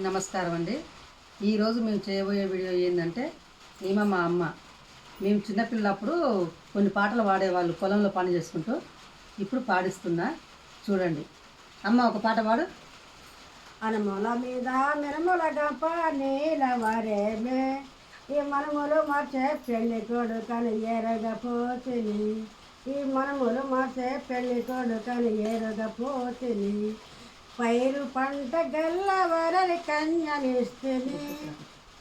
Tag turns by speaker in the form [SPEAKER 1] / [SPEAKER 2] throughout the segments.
[SPEAKER 1] నమస్కారం అండి. ఈరోజు మేము చేయబోయే వీడియో ఏంటంటే మా అమ్మ మేము చిన్నపిల్లప్పుడు కొన్ని పాటలు పాడేవాళ్ళు పొలంలో పని చేసుకుంటూ. ఇప్పుడు పాడిస్తున్నా చూడండి. అమ్మ ఒక పాట పాడు.
[SPEAKER 2] అనుముల మీద మిరముల గంప నీలవరేమే ఈ మనములు మార్చే పెళ్లి కొడుకని ఎరగపోతిని ఈ మనములు మార్చే పెళ్లి కొడుకని ఎరగపోతిని పైరు పంట గల్లవరని కన్యనిస్తుని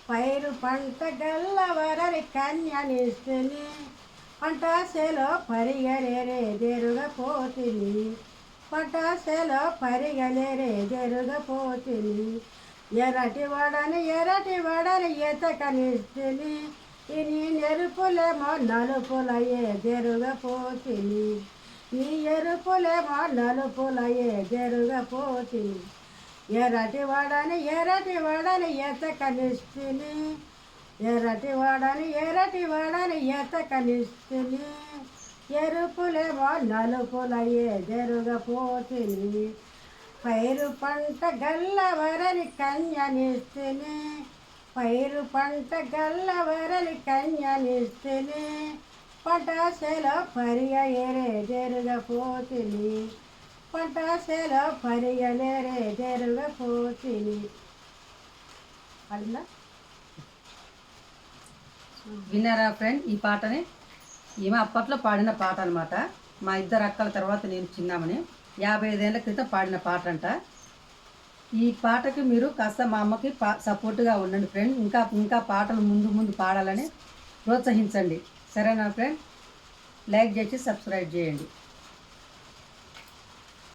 [SPEAKER 2] పైరు పంట గల్లవరని కన్యనిస్తుని పంట చేలో పరిగలేరే దేరుగపోతిని పటాసలో పరిగలేరే జరుగపోతిని ఎరటి వాడని ఎతకనిస్తుని నీ నెరుపులేమో నలుపులయ్యే జరుగపోతిని నీ ఎరుపులేమో నలుపులయ్యే జరుగపోతిని ఎరటి వాడని ఎతకనిస్తుని ఎరటి వాడని ఎతకనిస్తుని ఎరుపులేమో నలుపులయ్యే జరుగపోతిని పైరు పంట గల్లవరని కన్యనిస్తుని పైరు పంట గల్లవరని కన్యనిస్తుని పటాసలో పరిగలేరే జరుగపోతిని పటాసలో పరిగలేరే జరుగపోతిని.
[SPEAKER 1] విన్నారా ఫ్రెండ్? ఈ పాటని ఈమె అప్పట్లో పాడిన పాట అనమాట. మా ఇద్దరు అక్కల తర్వాత నేను చిన్నామని 55 ఏళ్ళ క్రితం పాడిన పాట అంట. ఈ పాటకి మీరు కాస్త మా అమ్మకి సపోర్ట్గా ఉండండి ఫ్రెండ్. ఇంకా పాటలు ముందు పాడాలని ప్రోత్సహించండి. సరేనా ఫ్రెండ్? లైక్ చేసి సబ్స్క్రైబ్ చేయండి.